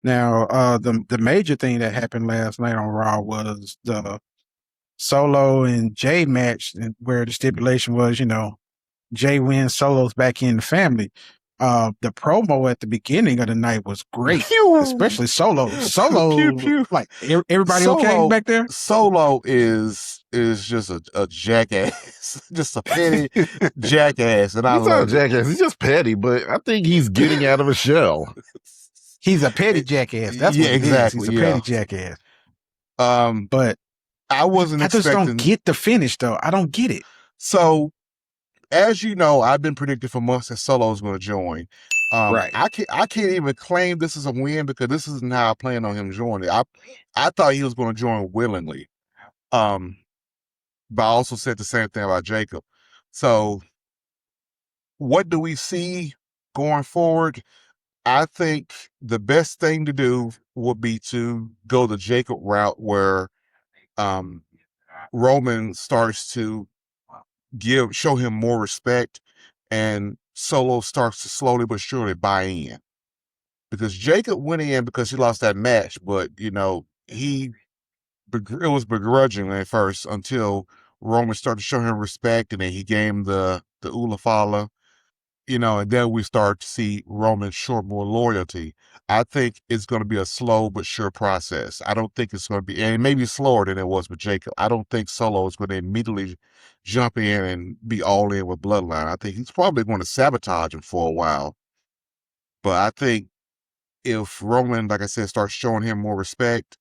Now, the major thing that happened last night on Raw was the Solo and Jay match, where the stipulation was, Jay wins, Solo's back in the family. The promo at the beginning of the night was great, Pew! especially Solo. Pew, pew. Like everybody okay back there? Solo is just a jackass, just a petty jackass, and I He's not a love it. jackass. He's just petty, but I think he's getting out of a shell. He's a petty jackass. That's Yeah, what it is. exactly, He's a yeah. petty jackass. But I wasn't I just expecting. don't get the finish though. I don't get it. So, as you know, I've been predicting for months that Solo is going to join. Right. I can't even claim this is a win because this isn't how I plan on him joining. I thought he was going to join willingly. But I also said the same thing about Jacob. So, what do we see going forward? I think the best thing to do would be to go the Jacob route where Roman starts to show him more respect, and Solo starts to slowly but surely buy in. Because Jacob went in because he lost that match, but it was begrudgingly at first until Roman started to show him respect, and then he gave him the Ula Fala, and then we start to see Roman show more loyalty. I think it's going to be a slow but sure process. I don't think it's going to be, and it may be slower than it was with Jacob. I don't think Solo is going to immediately jump in and be all in with Bloodline. I think he's probably going to sabotage him for a while. But I think if Roman, like I said, starts showing him more respect,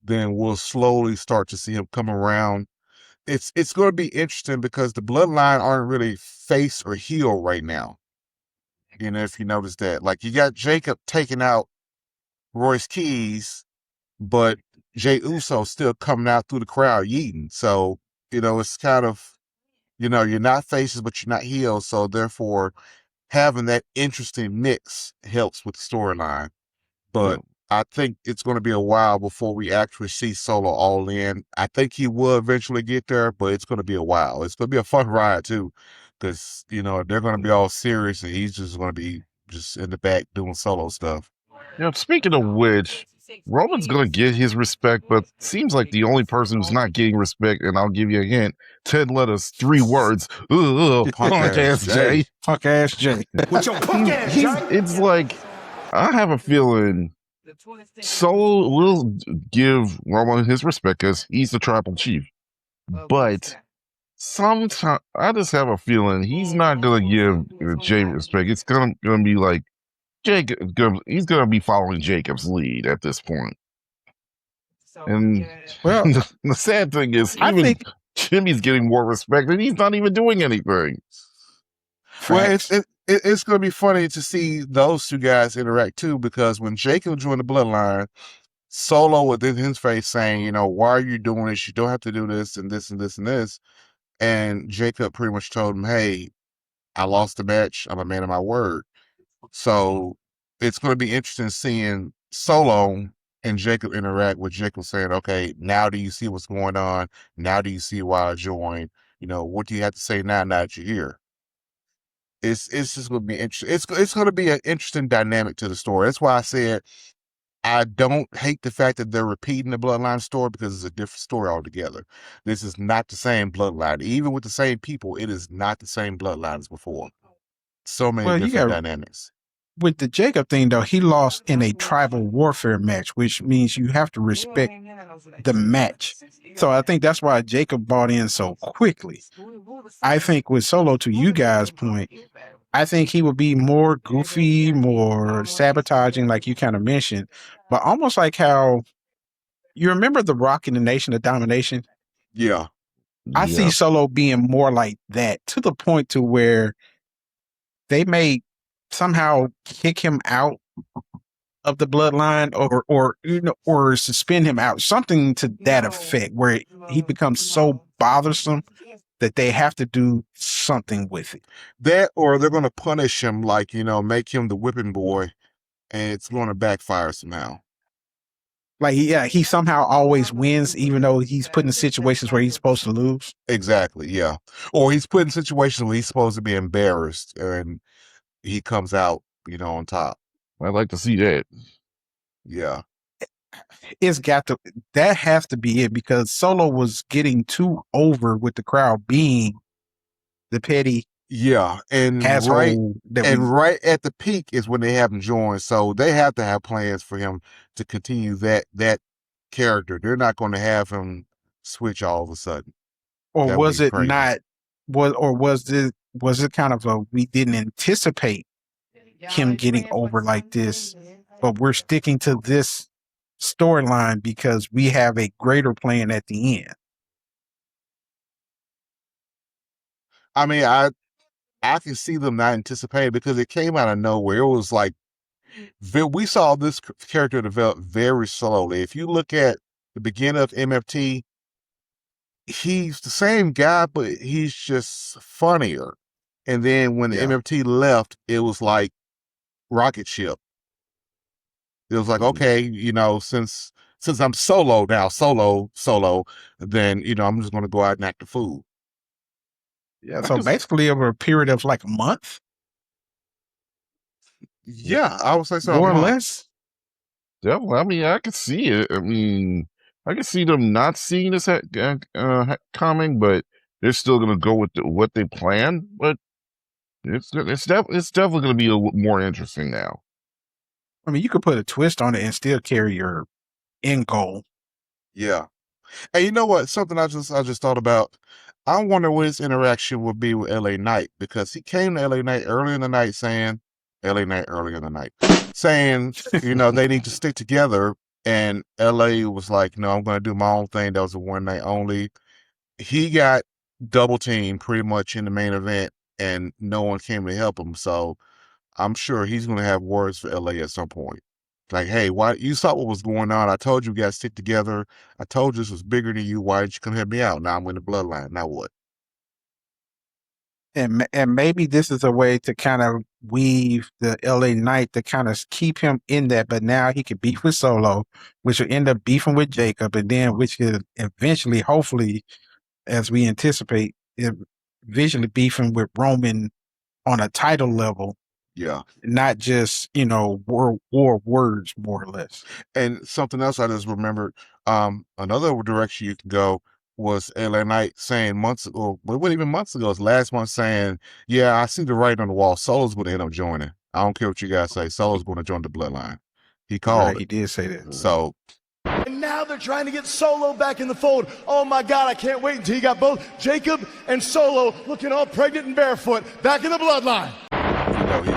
then we'll slowly start to see him come around. It's going to be interesting because the Bloodline aren't really face or heel right now. If you notice that, like you got Jacob taking out Royce Keys, but Jey Uso still coming out through the crowd yeeting. So, it's kind of, you're not faces, but you're not heels. So therefore having that interesting mix helps with the storyline. But I think it's going to be a while before we actually see Solo all in. I think he will eventually get there, but it's going to be a while. It's going to be a fun ride too, because they're going to be all serious, and he's just going to be just in the back doing Solo stuff. Speaking of which, Roman's going to get his respect, but seems like the only person who's not getting respect, and I'll give you a hint, 10 letters, 3 words. Punk ass Jay. Punk ass Jay. With your punk ass Jay. It's like, I have a feeling Solo will give Roman his respect because he's the tribal chief. But sometimes I just have a feeling he's not going to give Jay respect. It's going to be like, he's going to be following Jacob's lead at this point. And Well, the sad thing is, I think Jimmy's getting more respect and he's not even doing anything. Well, it's going to be funny to see those two guys interact too, because when Jacob joined the Bloodline, Solo within his face saying, why are you doing this? You don't have to do this and this and this and this. And Jacob pretty much told him, hey, I lost the match. I'm a man of my word. So it's going to be interesting seeing Solo and Jacob interact with Jacob saying, okay, now do you see what's going on? Now do you see why I joined? What do you have to say now that you're here? It's just going to be interesting. It's going to be an interesting dynamic to the story. That's why I said I don't hate the fact that they're repeating the Bloodline story, because it's a different story altogether. This is not the same Bloodline. Even with the same people, it is not the same Bloodline as before. So many different dynamics. With the Jacob thing, though, he lost in a tribal warfare match, which means you have to respect the match. So I think that's why Jacob bought in so quickly. I think with Solo, to you guys' point, I think he would be more goofy, more sabotaging, like you kind of mentioned, but almost like how you remember The Rock in the Nation of Domination? Yeah. I see Solo being more like that, to the point to where they may somehow kick him out of the Bloodline or suspend him out, something to that effect, where he becomes so bothersome that they have to do something with it. That, or they're going to punish him, like, make him the whipping boy, and it's going to backfire somehow. Like, he somehow always wins, even though he's put in situations where he's supposed to lose. Exactly, yeah. Or he's put in situations where he's supposed to be embarrassed, and he comes out, on top. I'd like to see that. Yeah. It's got to, that has to be it, because Solo was getting too over with the crowd being the petty Yeah. asshole that we. And right at the peak is when they have him join. So they have to have plans for him to continue that character. They're not going to have him switch all of a sudden. Or That would was be it crazy. not? Was it kind of a, we didn't anticipate him getting over like this, but we're sticking to this storyline because we have a greater plan at the end? I mean, I can see them not anticipating because it came out of nowhere. It was like we saw this character develop very slowly. If you look at the beginning of MFT, he's the same guy, but he's just funnier. And then when the Yeah. MFT left, it was like rocket ship. It was like, okay, since I'm solo now, solo, then I'm just gonna go out and act a fool. Yeah. So basically over a period of like a month, Yeah, I would say so. more or less. Definitely. I mean, I could see it. I mean, I could see them not seeing this coming, but they're still going to go with what they planned. But it's definitely going to be more interesting now. I mean, you could put a twist on it and still carry your end goal. Yeah. And you know what? Something I just thought about. I wonder what his interaction would be with LA Knight, because he came to LA Knight early in the night saying, they need to stick together. And LA was like, no, I'm going to do my own thing. That was a one night only. He got double teamed pretty much in the main event, and no one came to help him. So I'm sure he's going to have words for LA at some point. Like, hey, why you saw what was going on? I told you guys stick together. I told you this was bigger than you. Why did you come help me out? Now I'm in the bloodline. Now what? And maybe this is a way to kind of weave the LA Knight to kind of keep him in that, but now he could beef with Solo, which will end up beefing with Jacob, and then which could eventually, hopefully, as we anticipate, eventually beefing with Roman on a title level. Yeah. Not just, war words, more or less. And something else I just remembered, another direction you can go was LA Knight saying months ago, well, what even months ago, it's last month saying, yeah, I see the writing on the wall. Solo's going to end up joining. I don't care what you guys say. Solo's going to join the bloodline. He called Right, it. he did say that. So. And now they're trying to get Solo back in the fold. Oh my God, I can't wait until you got both Jacob and Solo looking all pregnant and barefoot back in the bloodline.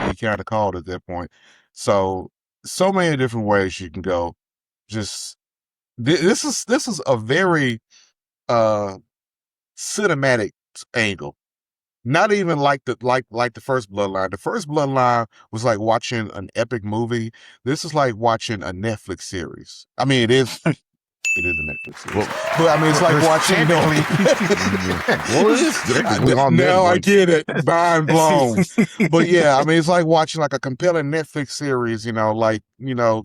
He kind of called at that point. So many different ways you can go. Just this is a very cinematic angle. Not even like the first Bloodline. The first Bloodline was like watching an epic movie. This is like watching a Netflix series. I mean, it is. It is a Netflix series. But I mean, it's like watching. Well, it is technically on now Netflix. I get it. Mind blown. But yeah, I mean, it's like watching like a compelling Netflix series, like,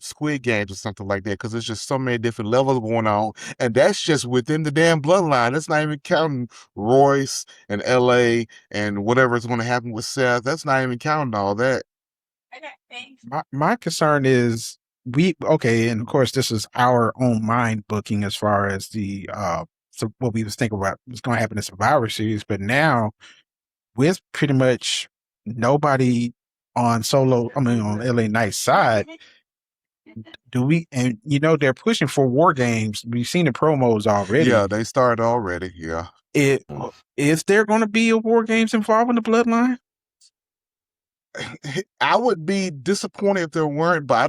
Squid Games or something like that, because there's just so many different levels going on. And that's just within the damn bloodline. That's not even counting Royce and LA and whatever's going to happen with Seth. That's not even counting all that. My concern is and of course this is our own mind booking as far as the so what we was thinking about was going to happen in Survivor Series, but now with pretty much nobody on on LA Knight's side, they're pushing for WarGames. We've seen the promos already. Yeah, they started already. Yeah. Is there going to be a WarGames involving the bloodline? I would be disappointed if there weren't, but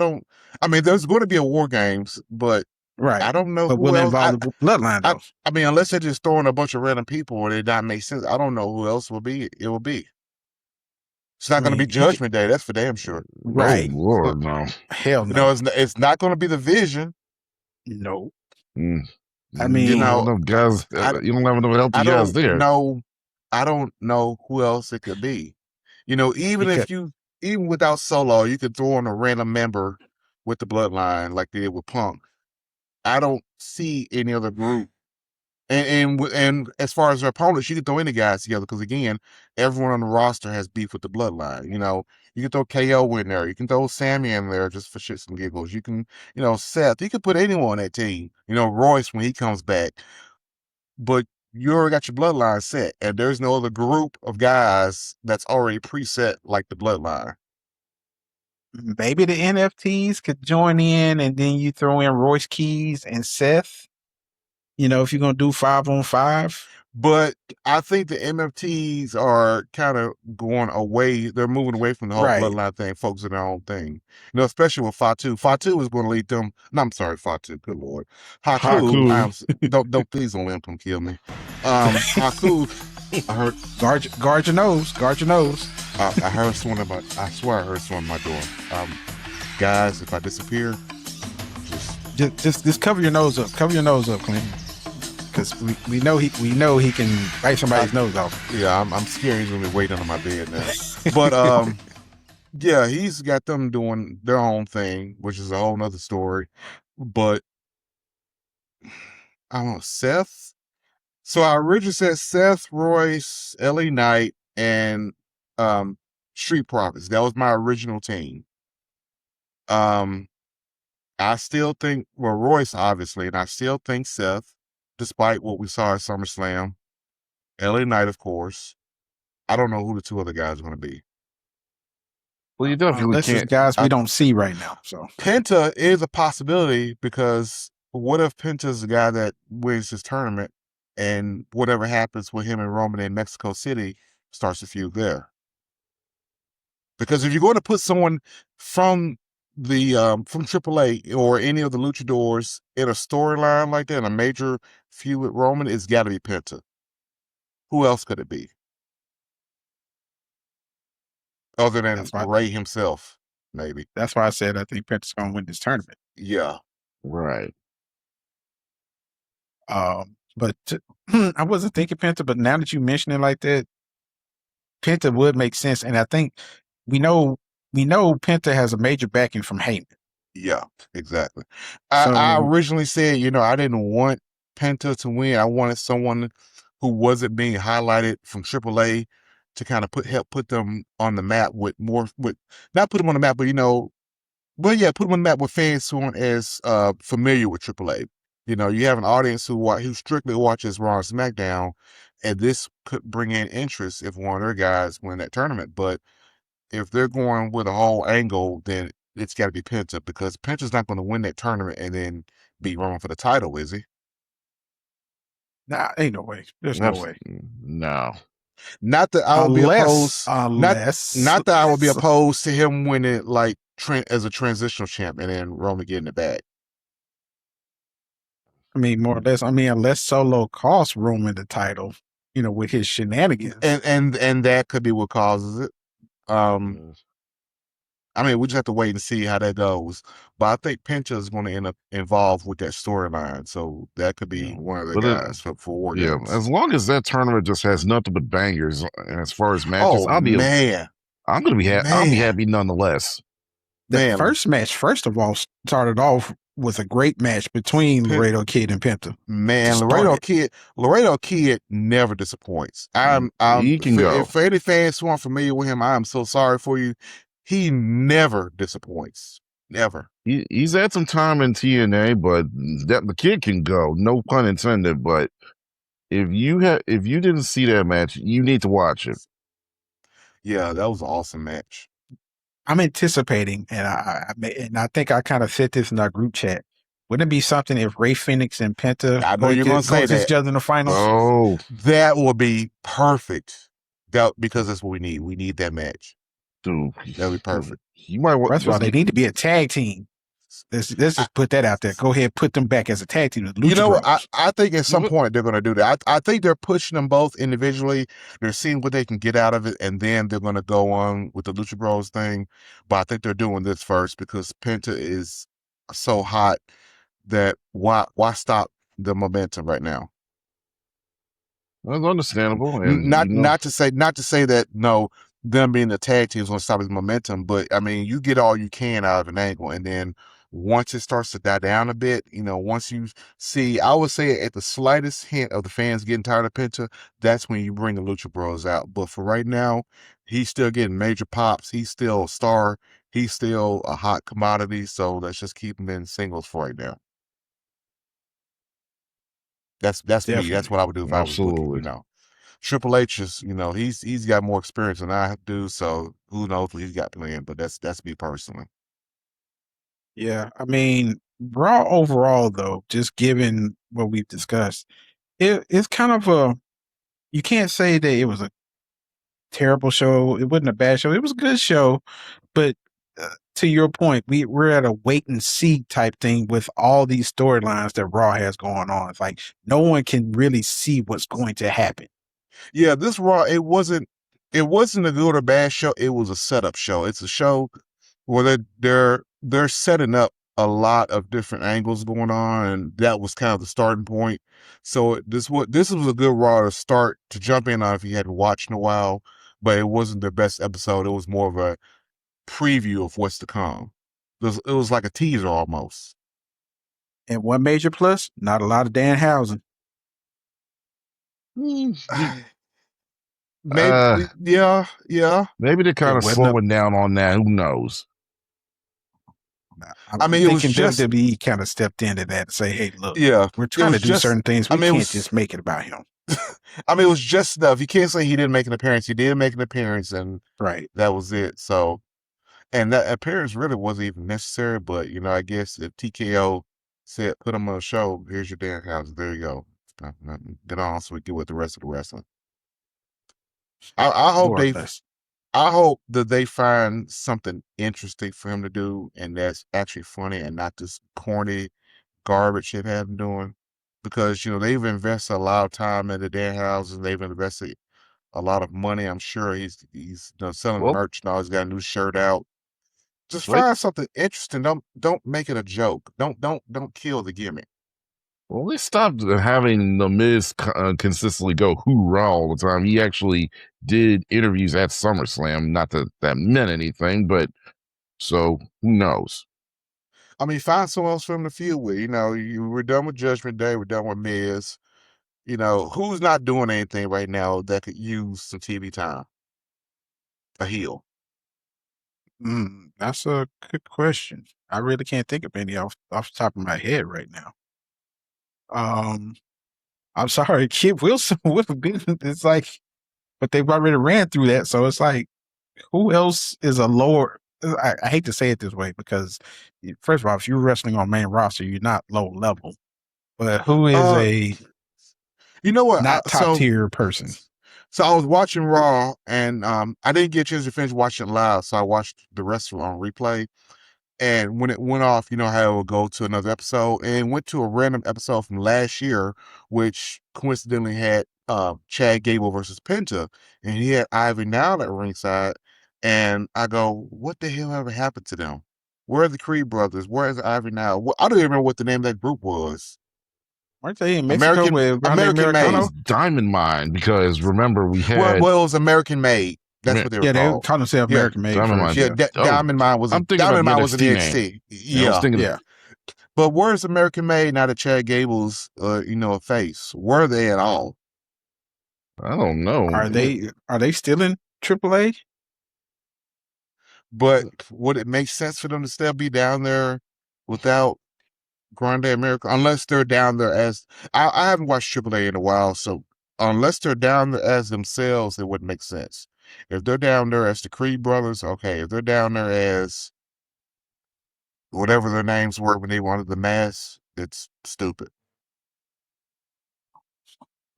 there's going to be a WarGames, but right. I don't know but who will else. Involve the bloodline, though. I mean, unless they're just throwing a bunch of random people or it not make sense. I don't know who else it will be. It's not going to be Judgment Day. That's for damn sure. Right. Oh, Lord, no. Hell no. It's not going to be the Vision. No. I mean, you don't have enough guys. You don't have enough healthy guys there. No, I don't know who else it could be. Even without Solo, you could throw in a random member with the bloodline like they did with Punk. I don't see any other group And as far as their opponents, you can throw any guys together because again, everyone on the roster has beef with the Bloodline. You know, you can throw KO in there, you can throw Sammy in there just for shits and giggles. You can, Seth. You can put anyone on that team. Royce when he comes back, but you already got your Bloodline set, and there's no other group of guys that's already preset like the Bloodline. Maybe the NFTs could join in, and then you throw in Royce Keys and Seth. If you're gonna do 5-on-5. But I think the MFTs are kind of going away. They're moving away from the whole Right. Bloodline thing, focusing on their own thing. Especially with Fatu. Fatu is going to lead them. No, I'm sorry, Fatu. Good Lord. Haku. Don't please don't let him kill me. Haku. I heard. Guard your nose. Guard your nose. I heard someone about. I swear I heard someone at my door. Guys, if I disappear, just cover your nose up. Cover your nose up, Clint. Because we know he can bite somebody's nose off. Yeah, I'm scared he's gonna be waiting under my bed now. But yeah, he's got them doing their own thing, which is a whole nother story. But I don't know, Seth. So I originally said Seth, Royce, LA Knight, and Street Profits. That was my original team. I still think Royce, obviously, and I still think Seth, despite what we saw at SummerSlam. LA Knight, of course. I don't know who the two other guys are going to be. Well, you definitely can't. can't. Guys we don't see right now. So Penta is a possibility because what if Penta's the guy that wins this tournament, and whatever happens with him and Roman in Mexico City starts a feud there? Because if you're going to put someone from AAA or any of the luchadors in a storyline like that, in a major feud with Roman, it's got to be Penta. Who else could it be? Other than Ray himself, maybe. That's why I said I think Penta's going to win this tournament. Yeah. Right. But I wasn't thinking Penta, but now that you mention it like that, Penta would make sense. And I think we know Penta has a major backing from Heyman. Yeah, exactly. I originally said, I didn't want Penta to win. I wanted someone who wasn't being highlighted from AAA to kind of help put them on the map with not put them on the map, but put them on the map with fans who aren't as familiar with AAA. You have an audience who strictly watches Raw and SmackDown, and this could bring in interest if one of their guys win that tournament. But if they're going with a whole angle, then it's got to be Penta, because Penta's not going to win that tournament and then be Roman for the title, is he? Nah, ain't no way. There's no way. No. Not that I would be opposed. Not that I would be unless- opposed to him winning like as a transitional champ and then Roman getting it back. I mean, more or less. I mean, unless Solo costs Roman the title, with his shenanigans. And that could be what causes it. I mean, we just have to wait and see how that goes. But I think Penta is going to end up involved with that storyline, so that could be one of the guys for WarGames. Yeah, as long as that tournament just has nothing but bangers, as far as matches, I'm going to be happy. I'll be happy nonetheless. The first match, first of all, started off with a great match between Laredo Kid and Penta. Man, Laredo Kid never disappoints. He can go. For any fans who aren't familiar with him, I am so sorry for you. He never disappoints. Never. He's had some time in TNA, but the kid can go. No pun intended. But if you didn't see that match, you need to watch it. Yeah, that was an awesome match. I'm anticipating, and I think I kind of said this in our group chat. Wouldn't it be something if Ray Phoenix and Penta I know you're going to say that. each other in the finals? Oh, that would be perfect. Because that's what we need. We need that match. Dude, that'd be perfect. You might want. First of all, they need to be a tag team. Let's just put that out there. Go ahead, put them back as a tag team. I think at some point they're going to do that. I think they're pushing them both individually. They're seeing what they can get out of it, and then they're going to go on with the Lucha Bros thing. But I think they're doing this first because Penta is so hot that why stop the momentum right now? That's understandable. And not to say that no, them being the tag team is going to stop his momentum, but I mean, you get all you can out of an angle, and then once it starts to die down a bit, once you see, I would say at the slightest hint of the fans getting tired of Penta, that's when you bring the Lucha Bros out. But for right now, he's still getting major pops. He's still a star. He's still a hot commodity. So let's just keep him in singles for right now. That's me. That's Definitely. what I would do if I was booking, Absolutely. Triple H is, he's got more experience than I do, so who knows what he's got planned, but that's me personally. Yeah. I mean, Raw overall, though, just given what we've discussed, it's kind of you can't say that it was a terrible show. It wasn't a bad show. It was a good show, but to your point, we're at a wait and see type thing with all these storylines that Raw has going on. It's like no one can really see what's going to happen. Yeah, this Raw, it wasn't a good or bad show. It was a setup show. It's a show where they're setting up a lot of different angles going on, and that was kind of the starting point. So this was a good Raw to jump in on if you hadn't watched in a while, but it wasn't their best episode. It was more of a preview of what's to come. It was like a teaser almost. And one major plus, not a lot of Danhausen. Maybe, yeah. Maybe they're kind It of wasn't slowing down on that. Who knows? I mean, it was just WWE kind of stepped into that and say, "Hey, look, yeah, we're trying to do certain things. We can't was, just make it about him." I mean, it was just enough. You can't say he didn't make an appearance. He did make an appearance, and Right. that was it. So, and that appearance really wasn't even necessary. But I guess if TKO said put him on a show, here's your damn house. There you go. Get on so we get with the rest of the wrestling. I hope More or less. I hope that they find something interesting for him to do, and that's actually funny and not this corny garbage they've had him doing. Because they've invested a lot of time into their houses, they've invested a lot of money. I'm sure he's selling Well, merch now. He's got a new shirt out. Just wait. find something interesting. Don't make it a joke. Don't kill the gimmick. Well, they stopped having The Miz consistently go hoorah all the time. He actually did interviews at SummerSlam. Not that that meant anything, but so who knows? I mean, find someone else for him to feud with. We're done with Judgment Day. We're done with Miz. Who's not doing anything right now that could use some TV time? A heel. That's a good question. I really can't think of any off the top of my head right now. I'm sorry, Kid Wilson would have been. It's like, but they've already ran through that, so it's like, who else is a lower? I hate to say it this way because, first of all, if you're wrestling on main roster, you're not low level. But who is a you know what? not top tier person? So I was watching Raw, and I didn't get a chance to finish watching it live, so I watched the rest of it on replay. And when it went off, how it would go to another episode, and it went to a random episode from last year, which coincidentally had Chad Gable versus Penta, and he had Ivy Nile at ringside. And I go, what the hell ever happened to them? Where are the Creed brothers? Where is Ivy Nile? I don't even remember what the name of that group was. Weren't they in Mexico with American Made? Diamond Mine, because remember we had well, it was American Made. That's what they were called. Yeah, they called themselves American Made. Diamond Mine. Yeah, Diamond Mine was. Diamond Mine was an NXT. Yeah. But where's American Made now that Chad Gable's, a face? Where are they at all? I don't know. Are they still in AAA? But would it make sense for them to still be down there without Grande America? Unless they're down there as I haven't watched AAA in a while, so unless they're down there as themselves, it wouldn't make sense. If they're down there as the Creed brothers, okay. If they're down there as whatever their names were when they wanted the mask, it's stupid.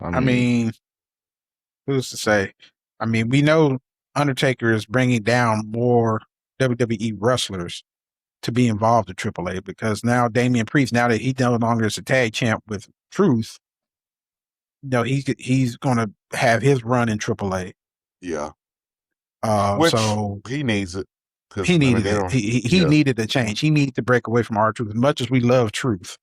I mean, who's to say? I mean, we know Undertaker is bringing down more WWE wrestlers to be involved in AAA because now Damian Priest, now that he no longer is a tag champ with Truth, he's going to have his run in AAA. Yeah. Which so he needs it. He needed it. He needed a change. He needed to break away from R-Truth. As much as we love Truth,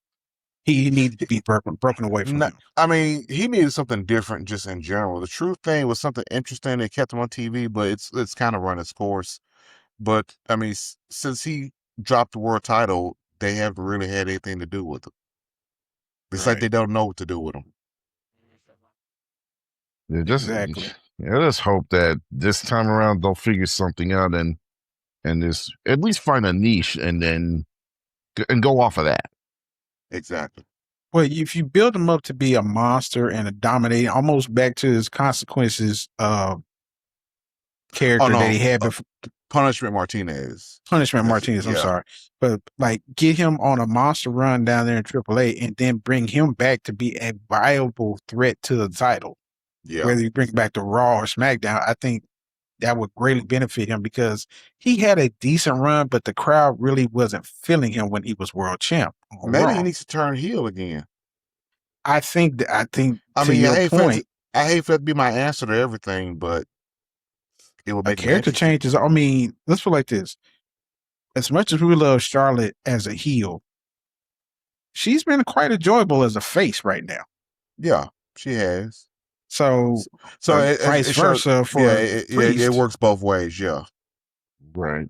he needed to be broken away from him. I mean, he needed something different just in general. The Truth thing was something interesting that kept him on TV, but it's kind of run its course. But I mean, since he dropped the world title, they haven't really had anything to do with them. It's Right. like they don't know what to do with them. Yeah, Exactly. let's hope that this time around they'll figure something out and just at least find a niche and then go off of that. Exactly. Well, if you build him up to be a monster and a dominating, almost back to his consequences character that he had before. Punishment Martinez. Punishment Martinez, I'm sorry. But like get him on a monster run down there in AAA and then bring him back to be a viable threat to the title. Yeah. Whether you bring it back to Raw or SmackDown, I think that would greatly benefit him because he had a decent run, but the crowd really wasn't feeling him when he was world champ. Maybe he needs to turn heel again. I think I mean, I hate for that to be my answer to everything, but it would make character changes. I mean, let's put it like this. As much as we love Charlotte as a heel, she's been quite enjoyable as a face right now. Yeah, she has. So vice versa for it works both ways. Yeah, right.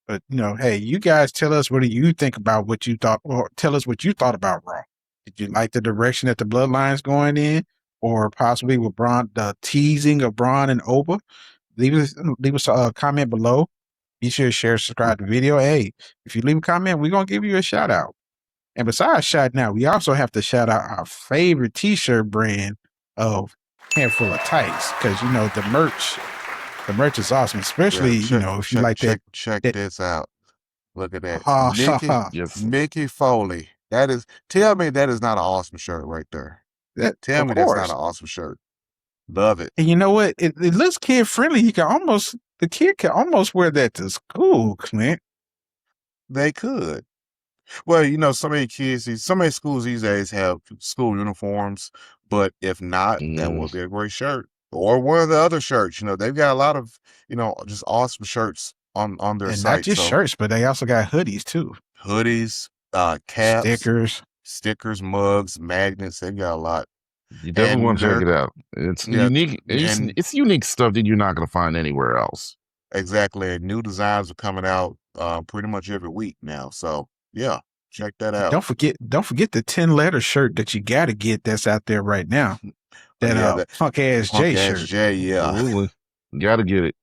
But hey, you guys tell us what do you think about what you thought, or tell us what you thought about Raw. Did you like the direction that the Bloodline's going in, or possibly with Braun, the teasing of Braun and Oba? Leave us a comment below. Be sure to share, subscribe to the video. Hey, if you leave a comment, we're gonna give you a shout out. And besides shouting out, we also have to shout out our favorite t-shirt brand of Handful of Tights, because the merch is awesome, especially if you like that. Check this out. Look at that. Mickey Foley. Tell me that is not an awesome shirt right there. Tell me that's not an awesome shirt. Love it. And you know what? It looks kid friendly. The kid can almost wear that to school, Clint. They could. Well, so many schools these days have school uniforms, but if not, that would be a great shirt. Or one of the other shirts. They've got a lot of, just awesome shirts on their and site. Not just shirts, but they also got hoodies too. Hoodies, caps, stickers, mugs, magnets. They've got a lot. You definitely want to check it out. It's unique. It's unique stuff that you're not going to find anywhere else. Exactly. And new designs are coming out pretty much every week now. So yeah, check that out. Don't forget the 10-letter shirt that you got to get that's out there right now. That punk ass Jey shirt. Yeah. Absolutely. You got to get it.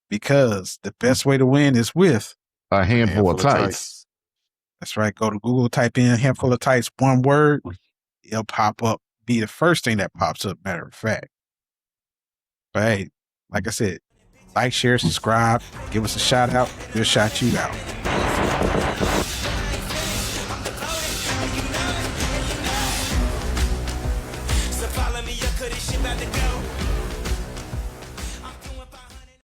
Because the best way to win is with a handful of tights. That's right. Go to Google, type in handful of tights, one word. It'll pop up. Be the first thing that pops up, matter of fact. But hey, like I said, like, share, subscribe, give us a shout out. We'll shout you out.